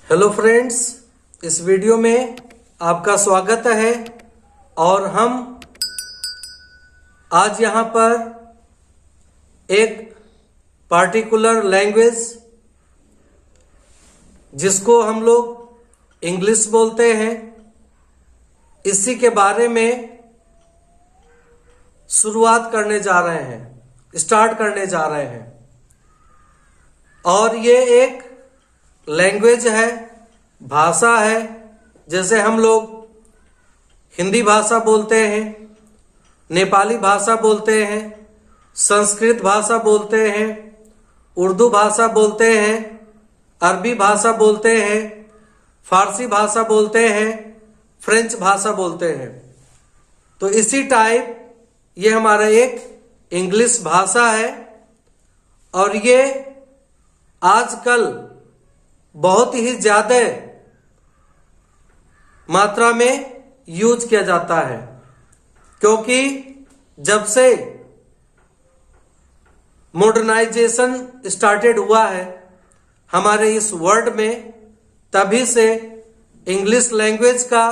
Hello friends, इस video में आपका स्वागत है। और हम आज यहाँ पर एक पार्टिकुलर लैंग्वेज जिसको हम लोग इंग्लिश बोलते हैं, इसी के बारे में शुरुआत करने जा रहे हैं, स्टार्ट करने जा रहे हैं। और ये एक लैंग्वेज है, भाषा है। जैसे हम लोग हिंदी भाषा बोलते हैं, नेपाली भाषा बोलते हैं, संस्कृत भाषा बोलते हैं, उर्दू भाषा बोलते हैं, अरबी भाषा बोलते हैं, फारसी भाषा बोलते हैं, फ्रेंच भाषा बोलते हैं। तो इसी टाइप ये हमारा एक इंग्लिश भाषा है। और ये आजकल बहुत ही ज्यादा मात्रा में यूज किया जाता है, क्योंकि जब से मॉडर्नाइजेशन स्टार्टेड हुआ है हमारे इस वर्ल्ड में, तभी से इंग्लिश लैंग्वेज का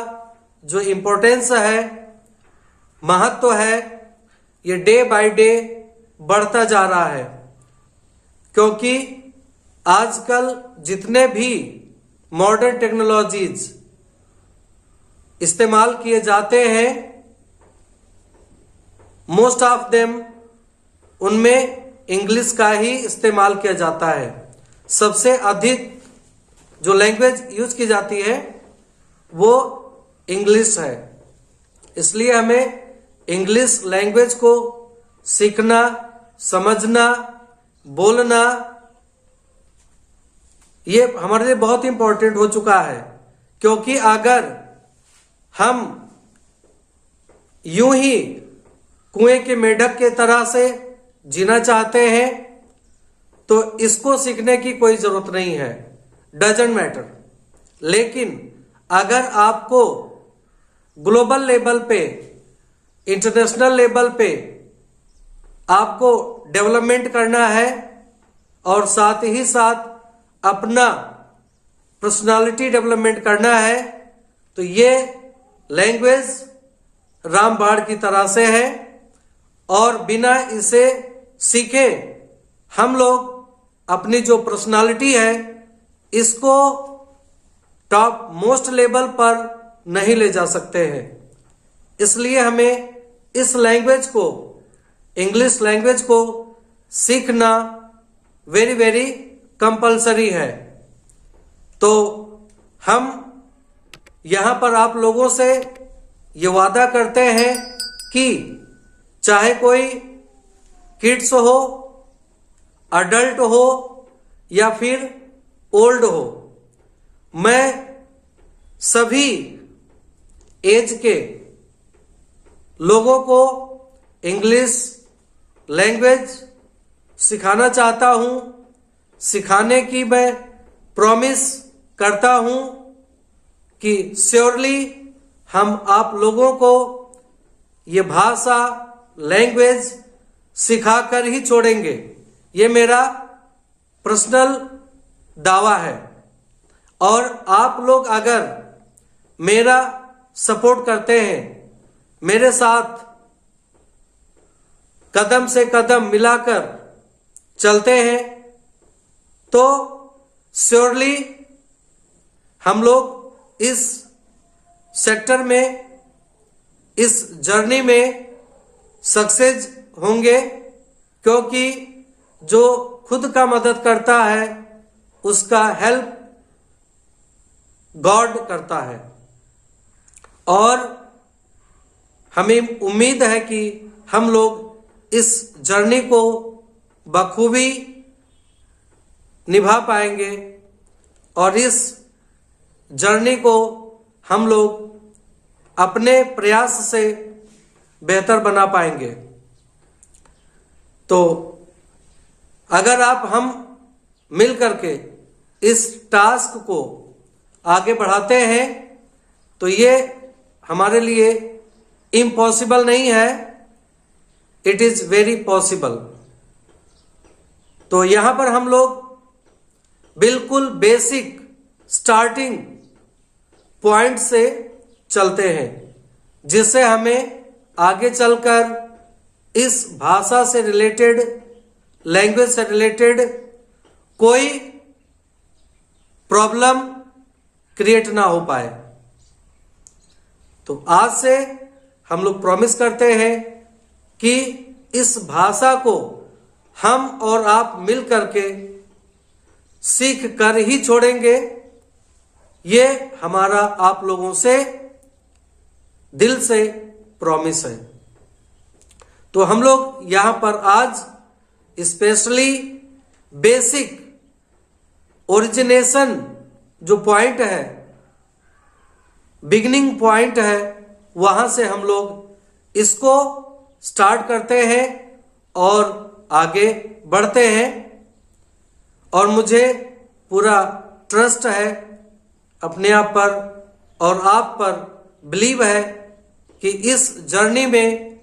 जो इम्पोर्टेंस है, महत्व है, ये डे बाय डे बढ़ता जा रहा है। क्योंकि आजकल जितने भी मॉडर्न टेक्नोलॉजीज इस्तेमाल किए जाते हैं, मोस्ट ऑफ देम उनमें इंग्लिश का ही इस्तेमाल किया जाता है। सबसे अधिक जो लैंग्वेज यूज की जाती है वो इंग्लिश है। इसलिए हमें इंग्लिश लैंग्वेज को सीखना, समझना, बोलना, ये हमारे लिए बहुत इंपॉर्टेंट हो चुका है। क्योंकि अगर हम यूं ही कुएं के मेढक के तरह से जीना चाहते हैं तो इसको सीखने की कोई जरूरत नहीं है, डजंट मैटर। लेकिन अगर आपको ग्लोबल लेवल पे, इंटरनेशनल लेवल पे आपको डेवलपमेंट करना है और साथ ही साथ अपना पर्सनालिटी डेवलपमेंट करना है, तो ये लैंग्वेज रामबाण की तरह से है। और बिना इसे सीखे हम लोग अपनी जो पर्सनालिटी है इसको टॉप मोस्ट लेवल पर नहीं ले जा सकते हैं। इसलिए हमें इस लैंग्वेज को, इंग्लिश लैंग्वेज को सीखना वेरी वेरी कंपलसरी है। तो हम यहां पर आप लोगों से ये वादा करते हैं कि चाहे कोई किड्स हो, अडल्ट हो या फिर ओल्ड हो, मैं सभी एज के लोगों को इंग्लिश लैंग्वेज सिखाना चाहता हूं। सिखाने की मैं प्रॉमिस करता हूं कि श्योरली हम आप लोगों को ये भाषा, लैंग्वेज सिखाकर ही छोड़ेंगे। ये मेरा पर्सनल दावा है। और आप लोग अगर मेरा सपोर्ट करते हैं, मेरे साथ कदम से कदम मिलाकर चलते हैं, तो श्योरली हम लोग इस सेक्टर में, इस जर्नी में सक्सेस होंगे। क्योंकि जो खुद का मदद करता है उसका हेल्प गॉड करता है। और हमें उम्मीद है कि हम लोग इस जर्नी को बखूबी निभा पाएंगे और इस जर्नी को हम लोग अपने प्रयास से बेहतर बना पाएंगे। तो अगर आप हम मिल करके इस टास्क को आगे बढ़ाते हैं तो ये हमारे लिए इम्पॉसिबल नहीं है, इट इज वेरी पॉसिबल। तो यहां पर हम लोग बिल्कुल बेसिक स्टार्टिंग पॉइंट से चलते हैं, जिससे हमें आगे चलकर इस भाषा से रिलेटेड, लैंग्वेज से रिलेटेड कोई प्रॉब्लम क्रिएट ना हो पाए। तो आज से हम लोग प्रॉमिस करते हैं कि इस भाषा को हम और आप मिल करके सीख कर ही छोड़ेंगे। ये हमारा आप लोगों से दिल से प्रॉमिस है। तो हम लोग यहां पर आज स्पेशली बेसिक ओरिजिनेशन जो पॉइंट है, बिगिनिंग पॉइंट है, वहां से हम लोग इसको स्टार्ट करते हैं और आगे बढ़ते हैं। और मुझे पूरा ट्रस्ट है अपने आप पर और आप पर, बिलीव है कि इस जर्नी में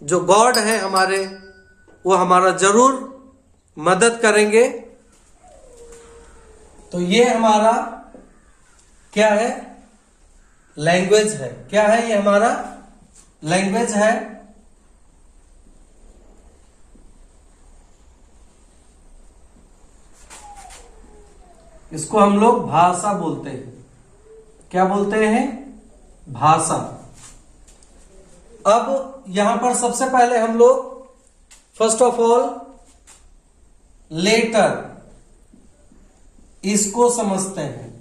जो गॉड है हमारे, वो हमारा जरूर मदद करेंगे। तो ये हमारा क्या है? लैंग्वेज है। क्या है ये? हमारा लैंग्वेज है। इसको हम लोग भाषा बोलते हैं। क्या बोलते हैं? भाषा। अब यहां पर सबसे पहले हम लोग फर्स्ट ऑफ ऑल लेटर, इसको समझते हैं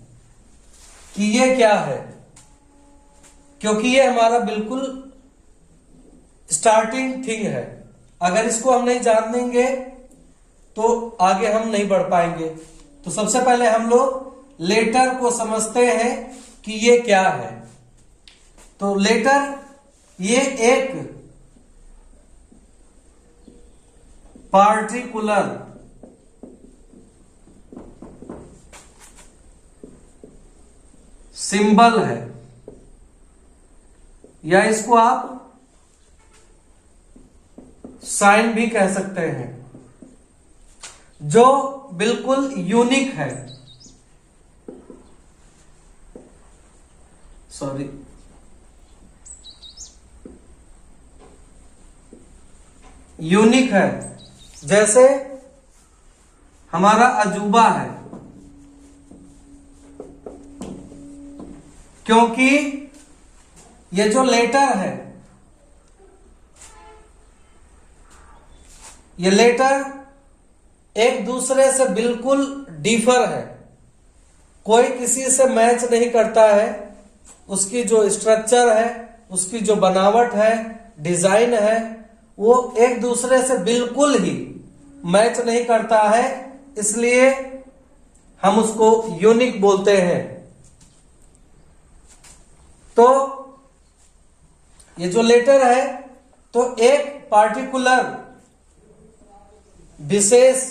कि ये क्या है, क्योंकि ये हमारा बिल्कुल स्टार्टिंग थिंग है। अगर इसको हम नहीं जानेंगे तो आगे हम नहीं बढ़ पाएंगे। तो सबसे पहले हम लोग लेटर को समझते हैं कि ये क्या है। तो लेटर ये एक पार्टिकुलर सिंबल है, या इसको आप साइन भी कह सकते हैं, जो बिल्कुल यूनिक है। सॉरी, यूनिक है। जैसे हमारा अजूबा है, क्योंकि ये जो लेटर है, ये लेटर एक दूसरे से बिल्कुल डिफर है, कोई किसी से मैच नहीं करता है। उसकी जो स्ट्रक्चर है, उसकी जो बनावट है, डिजाइन है, वो एक दूसरे से बिल्कुल ही मैच नहीं करता है। इसलिए हम उसको यूनिक बोलते हैं। तो ये जो लेटर है, तो एक पार्टिकुलर विशेष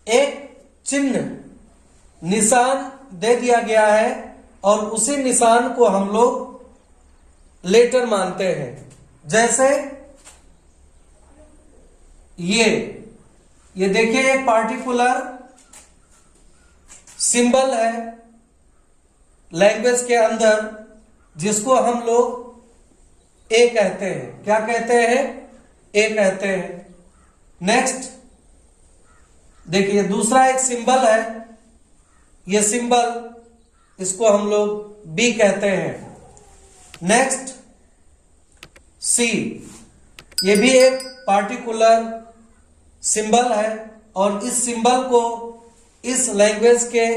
एक चिन्ह, निशान दे दिया गया है, और उसी निशान को हम लोग लेटर मानते हैं। जैसे ये देखिए, एक पार्टिकुलर सिंबल है लैंग्वेज के अंदर, जिसको हम लोग ए कहते हैं। क्या कहते हैं? ए कहते हैं। नेक्स्ट देखिए, दूसरा एक सिंबल है, ये सिंबल, इसको हम लोग बी कहते हैं। नेक्स्ट सी, ये भी एक पार्टिकुलर सिंबल है, और इस सिंबल को इस लैंग्वेज के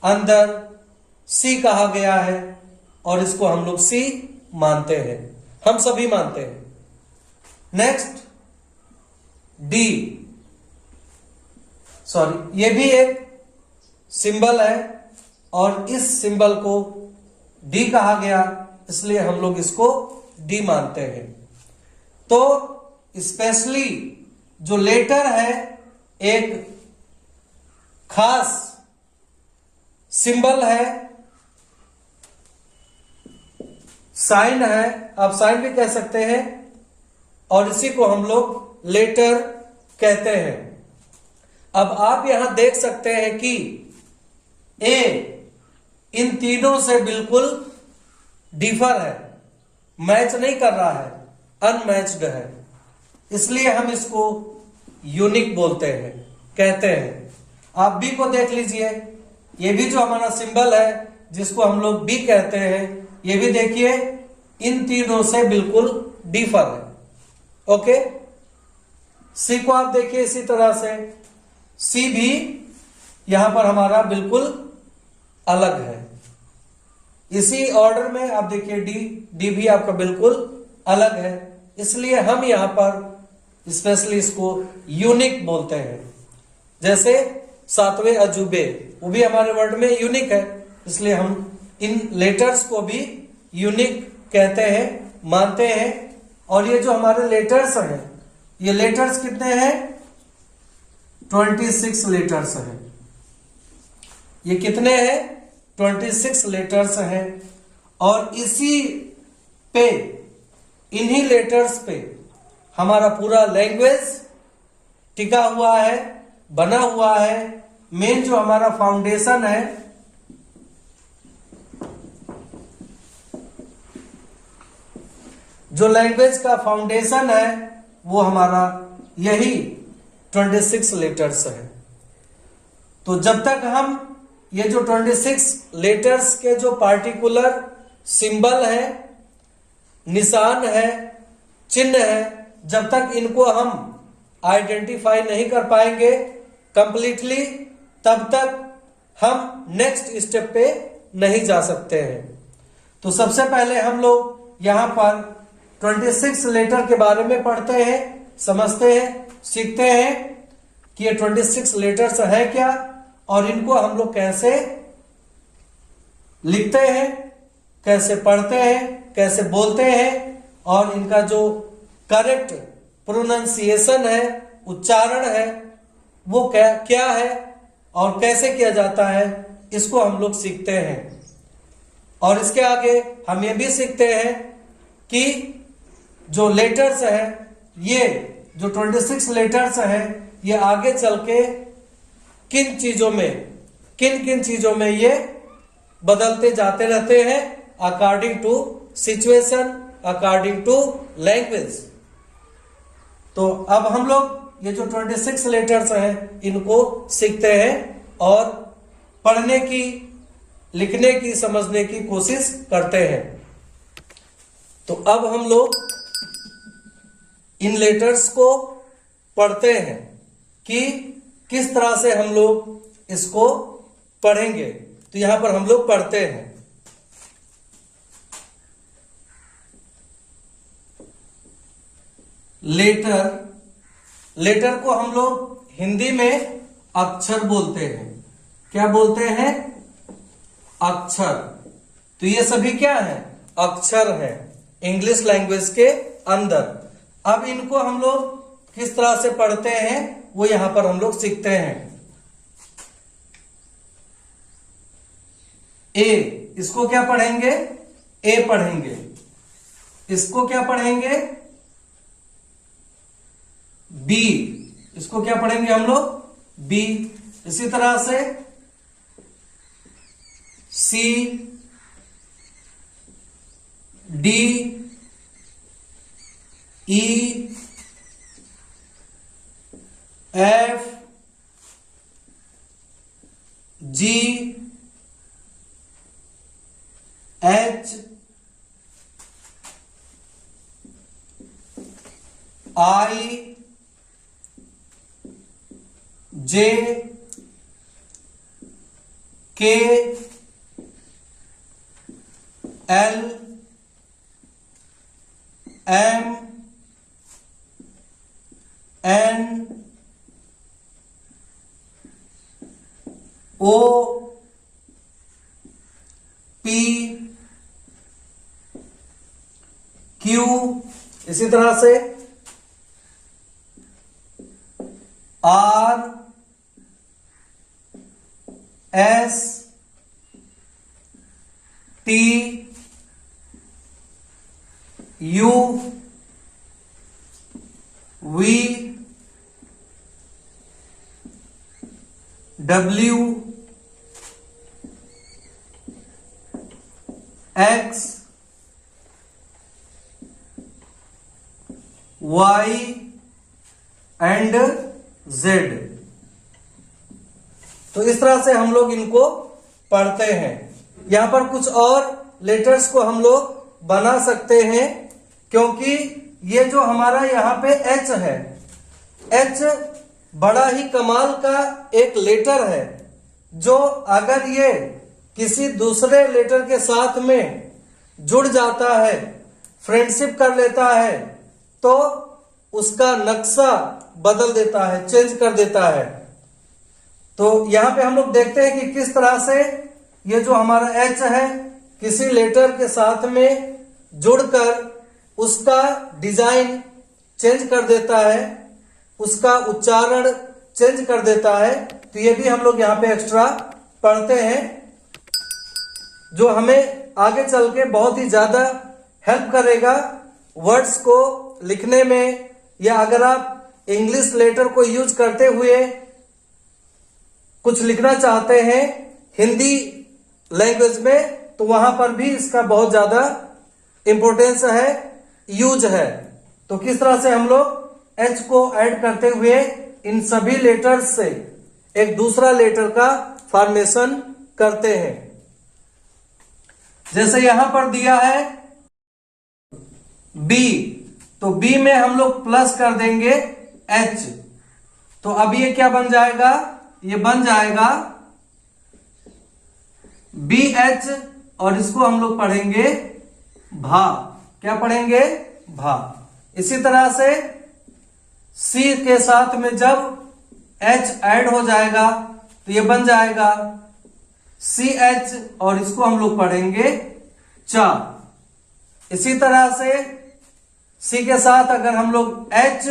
अंदर सी कहा गया है, और इसको हम लोग सी मानते हैं। हम सभी मानते हैं। नेक्स्ट डी, सॉरी, ये भी एक सिंबल है, और इस सिंबल को डी कहा गया, इसलिए हम लोग इसको डी मानते हैं। तो स्पेशली जो लेटर है, एक खास सिंबल है, साइन है, आप साइन भी कह सकते हैं, और इसी को हम लोग लेटर कहते हैं। अब आप यहां देख सकते हैं कि ए इन तीनों से बिल्कुल डिफर है, मैच नहीं कर रहा है, अनमैच्ड है, इसलिए हम इसको यूनिक बोलते हैं, कहते हैं। आप बी को देख लीजिए, ये भी जो हमारा सिंबल है जिसको हम लोग बी कहते हैं, ये भी देखिए इन तीनों से बिल्कुल डिफर है। ओके, सी को आप देखिए इसी तरह से, सी भी यहां पर हमारा बिल्कुल अलग है। इसी ऑर्डर में आप देखिए डी, डी भी आपका बिल्कुल अलग है, इसलिए हम यहां पर स्पेशली इसको यूनिक बोलते हैं। जैसे सातवें अजूबे, वो भी हमारे वर्ड में यूनिक है, इसलिए हम इन लेटर्स को भी यूनिक कहते हैं, मानते हैं। और ये जो हमारे लेटर्स हैं, ये लेटर्स कितने हैं? 26 लेटर्स हैं। ये कितने हैं? 26 लेटर्स हैं। और इसी पे, इन्हीं लेटर्स पे हमारा पूरा लैंग्वेज टिका हुआ है, बना हुआ है। मेन जो हमारा फाउंडेशन है, जो लैंग्वेज का फाउंडेशन है, वो हमारा यही 26 लेटर्स है। तो जब तक हम ये जो 26 लेटर्स के जो पार्टिकुलर सिंबल है, निशान है, चिन्ह है, जब तक इनको हम आइडेंटिफाई नहीं कर पाएंगे कंप्लीटली, तब तक हम नेक्स्ट स्टेप पे नहीं जा सकते हैं। तो सबसे पहले हम लोग यहां पर 26 लेटर के बारे में पढ़ते हैं, समझते हैं, सीखते हैं कि ये 26 लेटर्स है क्या, और इनको हम लोग कैसे लिखते हैं, कैसे पढ़ते हैं, कैसे बोलते हैं, और इनका जो करेक्ट प्रोनाउंसिएशन है, उच्चारण है, वो क्या है और कैसे किया जाता है, इसको हम लोग सीखते हैं। और इसके आगे हम ये भी सीखते हैं कि जो लेटर्स है, ये जो 26 लेटर्स है, ये आगे चल के किन चीजों में, किन चीजों में ये बदलते जाते रहते हैं, according to situation, according to language. तो अब हम लोग ये जो 26 लेटर्स हैं, इनको सीखते हैं और पढ़ने की, लिखने की, समझने की कोशिश करते हैं। तो अब हम लोग इन लेटर्स को पढ़ते हैं कि किस तरह से हम लोग इसको पढ़ेंगे। तो यहां पर हम लोग पढ़ते हैं। लेटर, लेटर को हम लोग हिंदी में अक्षर बोलते हैं। क्या बोलते हैं? अक्षर। तो ये सभी क्या है? अक्षर है इंग्लिश लैंग्वेज के अंदर। अब इनको हम लोग किस तरह से पढ़ते हैं, वो यहां पर हम लोग सीखते हैं। ए, इसको क्या पढ़ेंगे? ए पढ़ेंगे। इसको क्या पढ़ेंगे? बी। इसको क्या पढ़ेंगे हम लोग? बी। इसी तरह से C, D, E, F, G, H, I, J, K, L, M, N, O, P, Q, इसी तरह से R, S, T, U, V, W, X, Y and Z। तो इस तरह से हम लोग इनको पढ़ते हैं। यहां पर कुछ और लेटर्स को हम लोग बना सकते हैं, क्योंकि ये जो हमारा यहाँ पे H है, H बड़ा ही कमाल का एक लेटर है, जो अगर ये किसी दूसरे लेटर के साथ में जुड़ जाता है, फ्रेंडशिप कर लेता है, तो उसका नक्शा बदल देता है, चेंज कर देता है। तो यहां पे हम लोग देखते हैं कि किस तरह से ये जो हमारा H है किसी लेटर के साथ में जुड़कर उसका डिजाइन चेंज कर देता है, उसका उच्चारण चेंज कर देता है। तो ये भी हम लोग यहाँ पे एक्स्ट्रा पढ़ते हैं, जो हमें आगे चल के बहुत ही ज्यादा हेल्प करेगा वर्ड्स को लिखने में, या अगर आप इंग्लिश लेटर को यूज करते हुए कुछ लिखना चाहते हैं हिंदी लैंग्वेज में, तो वहां पर भी इसका बहुत ज्यादा इंपॉर्टेंस है, यूज है। तो किस तरह से हम लोग H को ऐड करते हुए इन सभी लेटर्स से एक दूसरा लेटर का फॉर्मेशन करते हैं। जैसे यहां पर दिया है B, तो B में हम लोग प्लस कर देंगे H। तो अब ये क्या बन जाएगा? ये बन जाएगा BH, और इसको हम लोग पढ़ेंगे भा। क्या पढ़ेंगे? भा। इसी तरह से C के साथ में जब H ऐड हो जाएगा तो ये बन जाएगा CH, और इसको हम लोग पढ़ेंगे चा। इसी तरह से C के साथ अगर हम लोग H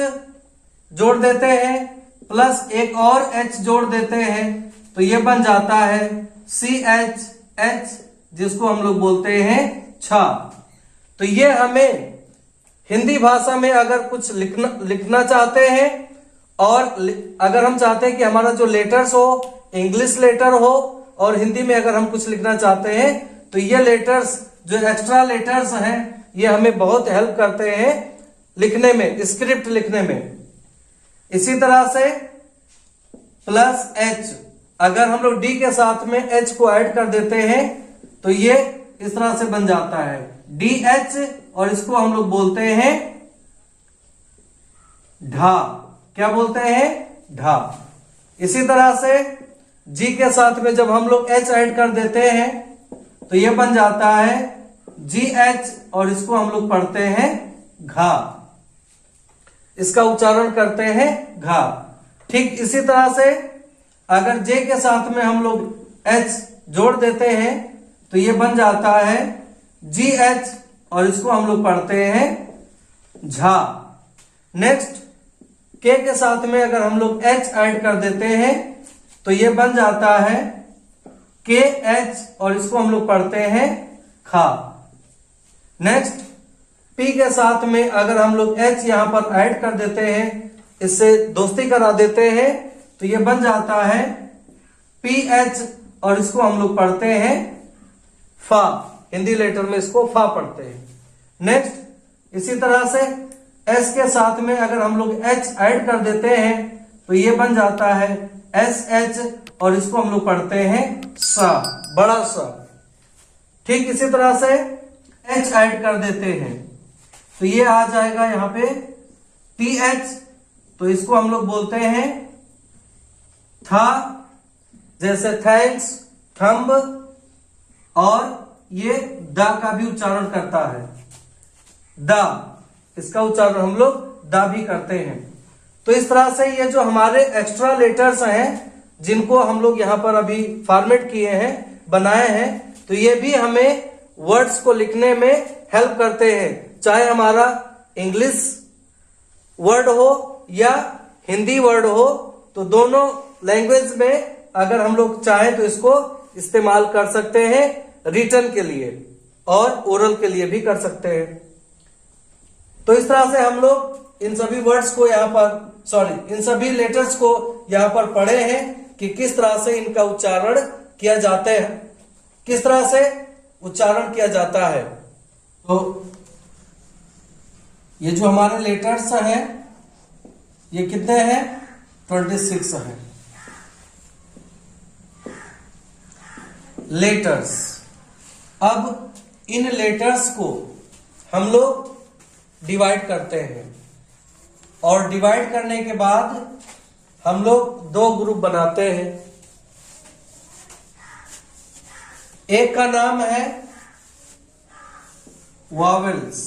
जोड़ देते हैं प्लस एक और H जोड़ देते हैं तो ये बन जाता है CHH, जिसको हम लोग बोलते हैं छा। तो ये हमें हिंदी भाषा में अगर कुछ लिखना चाहते हैं, और अगर हम चाहते हैं कि हमारा जो लेटर्स हो इंग्लिश लेटर हो, और हिंदी में अगर हम कुछ लिखना चाहते हैं, तो ये लेटर्स जो एक्स्ट्रा लेटर्स हैं ये हमें बहुत हेल्प करते हैं लिखने में, स्क्रिप्ट लिखने में। इसी तरह से प्लस H, अगर हम लोग D के साथ में H को ऐड कर देते हैं तो ये इस तरह से बन जाता है DH, और इसको हम लोग बोलते हैं ढा। क्या बोलते हैं? ढा। इसी तरह से G के साथ में जब हम लोग H ऐड कर देते हैं तो ये बन जाता है GH, और इसको हम लोग पढ़ते हैं घा। इसका उच्चारण करते हैं घा। ठीक इसी तरह से अगर J के साथ में हम लोग H जोड़ देते हैं तो ये बन जाता है GH, और इसको हम लोग पढ़ते हैं झा। नेक्स्ट K के साथ में अगर हम लोग H ऐड कर देते हैं तो ये बन जाता है KH, और इसको हम लोग पढ़ते हैं खा। नेक्स्ट P के साथ में अगर हम लोग H यहां पर ऐड कर देते हैं, इससे दोस्ती करा देते हैं, तो ये बन जाता है PH, और इसको हम लोग पढ़ते हैं फा। हिंदी लेटर में इसको फा पढ़ते हैं। नेक्स्ट इसी तरह से S के साथ में अगर हम लोग H ऐड कर देते हैं तो ये बन जाता है SH, और इसको हम लोग पढ़ते हैं सा, बड़ा सा। ठीक इसी तरह से H ऐड कर देते हैं तो ये आ जाएगा यहां पे TH, तो इसको हम लोग बोलते हैं था, जैसे थैंक्स, थंब, और ये दा का भी उच्चारण करता है दा, इसका उच्चारण हम लोग दा भी करते हैं। तो इस तरह से ये जो हमारे एक्स्ट्रा लेटर्स हैं जिनको हम लोग यहाँ पर अभी फॉर्मेट किए हैं, बनाए हैं, तो ये भी हमें वर्ड्स को लिखने में हेल्प करते हैं, चाहे हमारा इंग्लिश वर्ड हो या हिंदी वर्ड हो। तो दोनों लैंग्वेज में अगर हम लोग चाहें तो इसको इस्तेमाल कर सकते हैं, रिटन के लिए और ओरल के लिए भी कर सकते हैं। तो इस तरह से हम लोग इन सभी वर्ड्स को यहाँ पर इन सभी लेटर्स को यहाँ पर पढ़े हैं कि किस तरह से इनका उच्चारण किया जाता है, किस तरह से उच्चारण किया जाता है। तो ये जो हमारे लेटर्स हैं ये कितने हैं? 26 हैं लेटर्स। अब इन लेटर्स को हम लोग डिवाइड करते हैं और डिवाइड करने के बाद हम लोग दो ग्रुप बनाते हैं। एक का नाम है वॉवेल्स,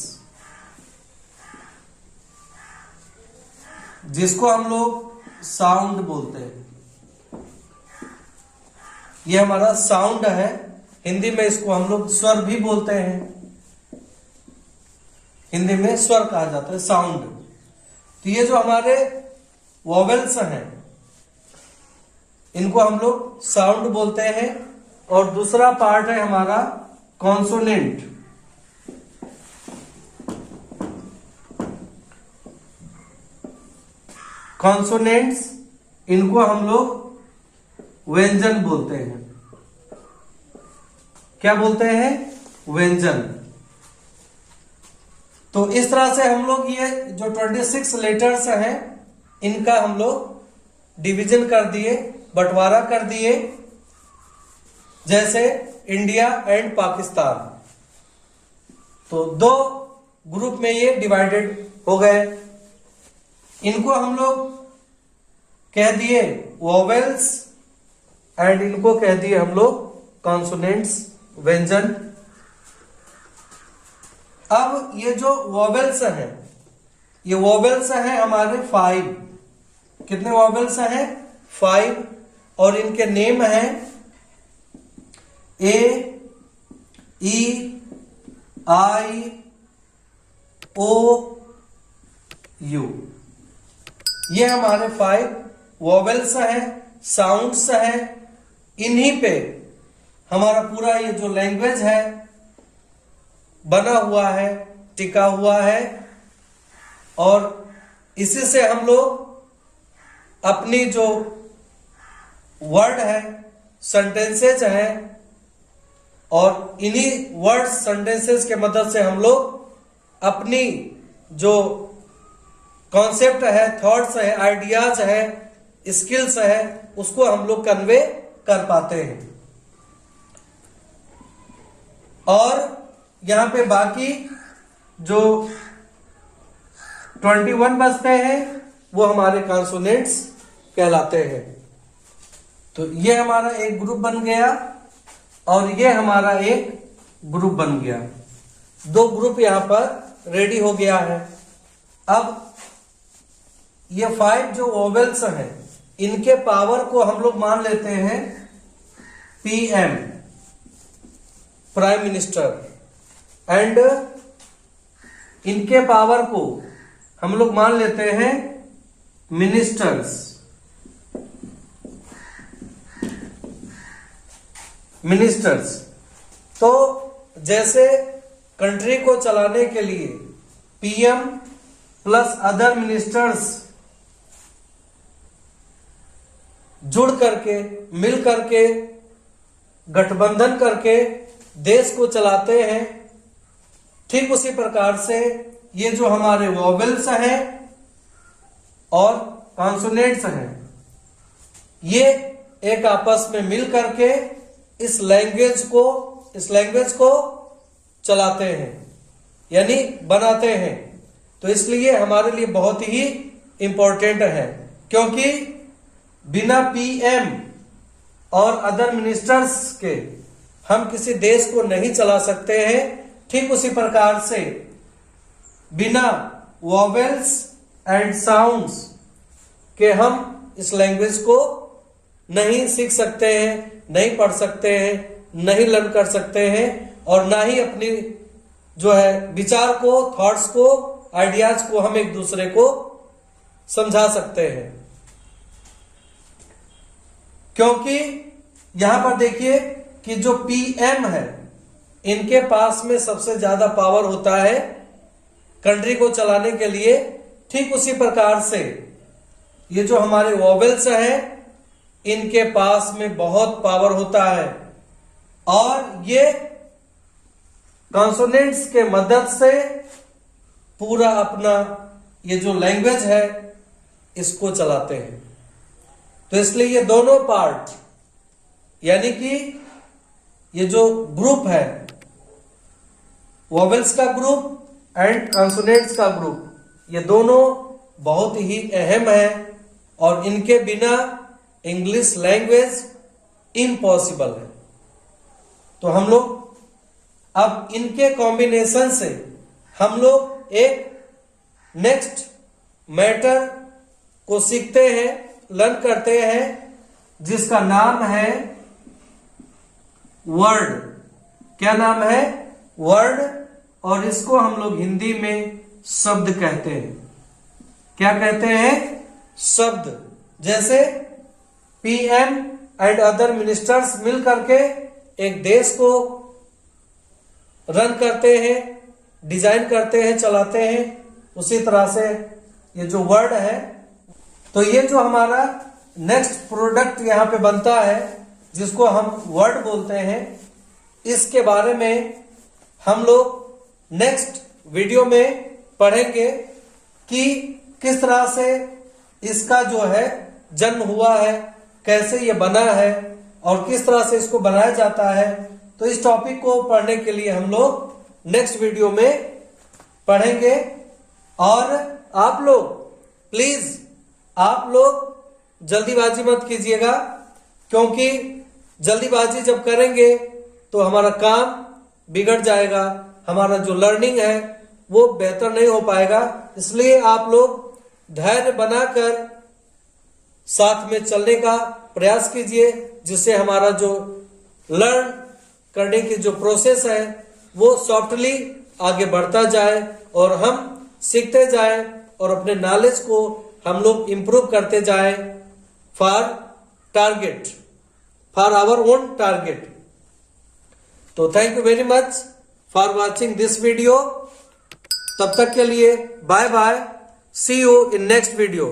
जिसको हम लोग साउंड बोलते हैं। ये हमारा साउंड है, हिंदी में इसको हम लोग स्वर भी बोलते हैं। हिंदी में स्वर कहा जाता है, साउंड। तो ये जो हमारे वॉवेल्स हैं इनको हम लोग साउंड बोलते हैं। और दूसरा पार्ट है हमारा कॉन्सोनेंट। कॉन्सोनेंट्स इनको हम लोग व्यंजन बोलते हैं। क्या बोलते हैं? व्यंजन। तो इस तरह से हम लोग ये जो 26 लेटर्स हैं इनका हम लोग डिवीजन कर दिए, बंटवारा कर दिए। जैसे इंडिया एंड पाकिस्तान, तो दो ग्रुप में ये डिवाइडेड हो गए। इनको हम लोग कह दिए वोवेल्स एंड इनको कह दिए हम लोग कॉन्सोनेंट्स, व्यंजन। अब ये जो वोवेल्स हैं, ये वोवेल्स हैं हमारे 5। कितने वोवेल्स हैं? 5। और इनके नेम हैं ए, ई, आई, ओ, यू। ये हमारे 5 वोवेल्स हैं, साउंड्स हैं। इन्हीं पे हमारा पूरा ये जो लैंग्वेज है बना हुआ है, टिका हुआ है। और इसी से हम लोग अपनी जो वर्ड है, सेंटेंसेज है, और इन्हीं वर्ड्स सेंटेंसेस के मदद से हम लोग अपनी जो कॉन्सेप्ट है, थॉट्स है, आइडियाज है, स्किल्स है, उसको हम लोग कन्वे कर पाते हैं। और यहां पे बाकी जो 21 बचते हैं वो हमारे कॉन्सोनेंट्स कहलाते हैं। तो ये हमारा एक ग्रुप बन गया और ये हमारा एक ग्रुप बन गया। दो ग्रुप यहां पर रेडी हो गया है। अब ये 5 जो वोवेल्स हैं इनके पावर को हम लोग मान लेते हैं PM, प्राइम मिनिस्टर, एंड इनके पावर को हम लोग मान लेते हैं मिनिस्टर्स। मिनिस्टर्स तो जैसे कंट्री को चलाने के लिए PM प्लस अदर मिनिस्टर्स जुड़ करके, मिल करके, गठबंधन करके देश को चलाते हैं, ठीक उसी प्रकार से ये जो हमारे वोवेल्स हैं और कॉन्सोनेंट्स हैं ये एक आपस में मिल करके इस लैंग्वेज को चलाते हैं, यानी बनाते हैं। तो इसलिए हमारे लिए बहुत ही इंपॉर्टेंट है, क्योंकि बिना PM और अदर मिनिस्टर्स के हम किसी देश को नहीं चला सकते हैं। ठीक उसी प्रकार से बिना वोवेल्स एंड साउंड्स के हम इस लैंग्वेज को नहीं सीख सकते हैं, नहीं पढ़ सकते हैं, नहीं लर्न कर सकते हैं, और ना ही अपनी जो है विचार को, थॉट्स को, आइडियाज को हम एक दूसरे को समझा सकते हैं। क्योंकि यहां पर देखिए कि जो PM है इनके पास में सबसे ज्यादा पावर होता है कंट्री को चलाने के लिए। ठीक उसी प्रकार से ये जो हमारे वोवेल्स हैं इनके पास में बहुत पावर होता है, और ये कॉन्सोनेंट्स के मदद से पूरा अपना ये जो लैंग्वेज है इसको चलाते हैं। तो इसलिए ये दोनों पार्ट यानी कि ये जो ग्रुप है, वोवेल्स का ग्रुप एंड कॉन्सोनेंट्स का ग्रुप, ये दोनों बहुत ही अहम है और इनके बिना इंग्लिश लैंग्वेज इम्पॉसिबल है। तो हम लोग अब इनके कॉम्बिनेशन से हम लोग एक नेक्स्ट मैटर को सीखते हैं, लर्न करते हैं, जिसका नाम है वर्ड। क्या नाम है? वर्ड। और इसको हम लोग हिंदी में शब्द कहते हैं। क्या कहते हैं? शब्द। जैसे पीएम एंड अदर मिनिस्टर्स मिल करके एक देश को रन करते हैं, डिजाइन करते हैं, चलाते हैं, उसी तरह से ये जो वर्ड है, तो ये जो हमारा नेक्स्ट प्रोडक्ट यहां पे बनता है जिसको हम वर्ड बोलते हैं, इसके बारे में हम लोग नेक्स्ट वीडियो में पढ़ेंगे कि किस तरह से इसका जो है जन्म हुआ है, कैसे ये बना है और किस तरह से इसको बनाया जाता है। तो इस टॉपिक को पढ़ने के लिए हम लोग नेक्स्ट वीडियो में पढ़ेंगे। और आप लोग प्लीज जल्दीबाजी मत कीजिएगा, क्योंकि जल्दीबाजी जब करेंगे तो हमारा काम बिगड़ जाएगा, हमारा जो लर्निंग है वो बेहतर नहीं हो पाएगा। इसलिए आप लोग धैर्य बनाकर साथ में चलने का प्रयास कीजिए, जिससे हमारा जो लर्न करने की जो प्रोसेस है वो सॉफ्टली आगे बढ़ता जाए और हम सीखते जाएं और अपने नॉलेज को हम लोग इंप्रूव करते जाएं फॉर आवर ओन टारगेट। तो thank you very much for watching this video. तब तक के लिए bye bye, see you in next video.